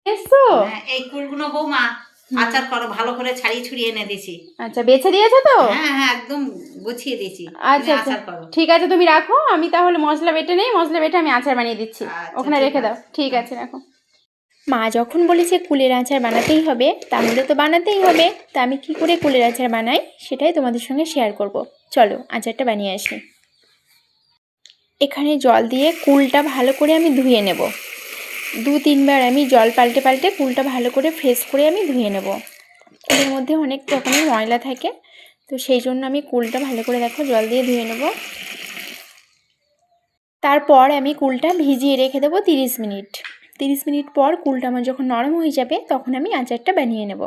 এসো। হ্যাঁ, এই কুলগুলো বৌমা আচার করো, ভালো করে ছাড়িয়ে ছুড়িয়ে এনে দিছি। আচ্ছা, বেছে দিয়েছো তো? হ্যাঁ হ্যাঁ, একদম গুছিয়ে দিয়েছি। আচ্ছা তুমি আচ্ছা, আচার করো। ঠিক আছে, তুমি রাখো, আমি তাহলে মশলা বেটে নেই, মশলা বেটে আমি আচার বানিয়ে দিচ্ছি। আচ্ছা, ওখানে ঠিক রেখে দাও। আছে। ঠিক আছে, রাখো। মা যখন বলেছে কুলের আচার বানাতেই হবে, তাহলে তো বানাতেই হবে। তা আমি কী করে কুলের আচার বানাই সেটাই তোমাদের সঙ্গে শেয়ার করব। চলো আচারটা বানিয়ে আসি। এখানে জল দিয়ে কুলটা ভালো করে আমি ধুয়ে নেব। 2-3 বার আমি জল পাল্টে পাল্টে কুলটা ভালো করে ফ্রেশ করে আমি ধুয়ে নেব। কুলের মধ্যে অনেক রকমের ময়লা থাকে, তো সেই জন্য আমি কুলটা ভালো করে দেখো জল দিয়ে ধুয়ে নেব। তারপর আমি কুলটা ভিজিয়ে রেখে দেবো 30 মিনিট। 30 মিনিট পর কুলটা আমার যখন নরম হয়ে যাবে তখন আমি আচারটা বানিয়ে নেব।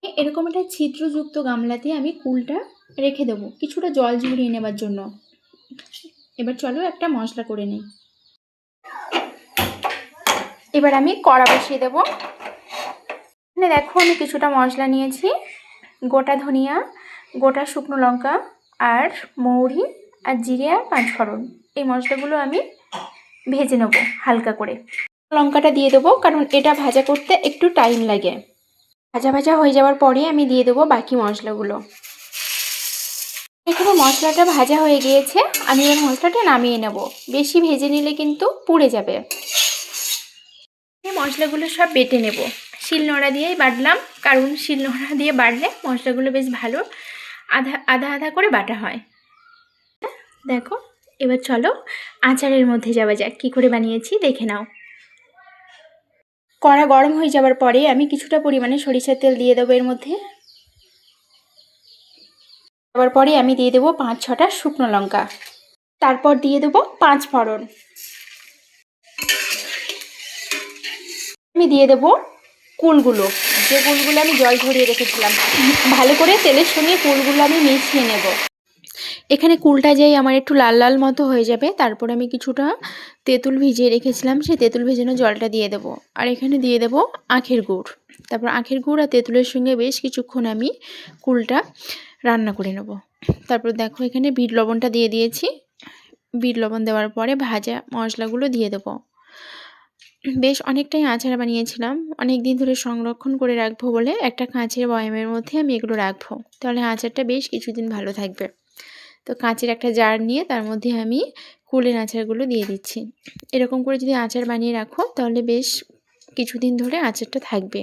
এরকম একটা ছিদ্রযুক্ত গামলাতে আমি কুলটা রেখে দেবো কিছুটা জল ঝরিয়ে নেবার জন্য। এবার চলো একটা মশলা করে নিই। এবার আমি কড়া বসিয়ে দেবো। এখানে দেখো আমি কিছুটা মশলা নিয়েছি, গোটা ধনিয়া, গোটা শুকনো লঙ্কা, আর মৌরি, আর জিরে, আর পাঁচফোড়ন। এই মশলাগুলো আমি ভেজে নেব হালকা করে। লঙ্কাটা দিয়ে দেবো কারণ এটা ভাজা করতে একটু টাইম লাগে। ভাজা ভাজা হয়ে যাওয়ার পরে আমি দিয়ে দেবো বাকি মশলাগুলো। এখানে মশলাটা ভাজা হয়ে গিয়েছে, আমি এর মশলাটা নামিয়ে নেব। বেশি ভেজে নিলে কিন্তু পুড়ে যাবে। এই মশলাগুলো সব বেটে নেব। শিলনোড়া দিয়েই বাটলাম, কারণ শিলনোড়া দিয়ে বাটলে মশলাগুলো বেশ ভালো আধা আধা আধা করে বাটা হয়। দেখো, এবার চলো আচারের মধ্যে যাওয়া যাক। কী করে বানিয়েছি দেখে নাও। কড়া গরম হয়ে যাওয়ার পরে আমি কিছুটা পরিমাণে সরিষার তেল দিয়ে দেবো এর মধ্যে। দেওয়ার পরে আমি দিয়ে দেবো 5-6টা শুকনো লঙ্কা। তারপর দিয়ে দেবো পাঁচফোড়ন। আমি দিয়ে দেবো কুলগুলো, যে কুলগুলো আমি জল ঝরিয়ে রেখেছিলাম। ভালো করে তেলের সঙ্গে কুলগুলো আমি মিশিয়ে নেব। এখানে কুলটা যেই আমার একটু লাল লাল মতো হয়ে যাবে, তারপর আমি কিছুটা তেঁতুল ভিজিয়ে রেখেছিলাম, সেই তেঁতুল ভেজানো জলটা দিয়ে দেবো। আর এখানে দিয়ে দেবো আখের গুড়। তারপর আখের গুড় আর তেঁতুলের সঙ্গে বেশ কিছুক্ষণ আমি কুলটা রান্না করে নেব। তারপর দেখো এখানে বিট লবণটা দিয়ে দিয়েছি। বিট লবণ দেওয়ার পরে ভাজা মশলাগুলো দিয়ে দেবো। বেশ অনেকটাই আচার বানিয়েছিলাম, অনেক দিন ধরে সংরক্ষণ করে রাখবো বলে একটা কাঁচের বয়ামের মধ্যে আমি এগুলো রাখবো, তাহলে আচারটা বেশ কিছুদিন ভালো থাকবে। তো কাঁচের একটা জার নিয়ে তার মধ্যে আমি কুলের আচারগুলো দিয়ে দিচ্ছি। এরকম করে যদি আচার বানিয়ে রাখো তাহলে বেশ কিছুদিন ধরে আচারটা থাকবে।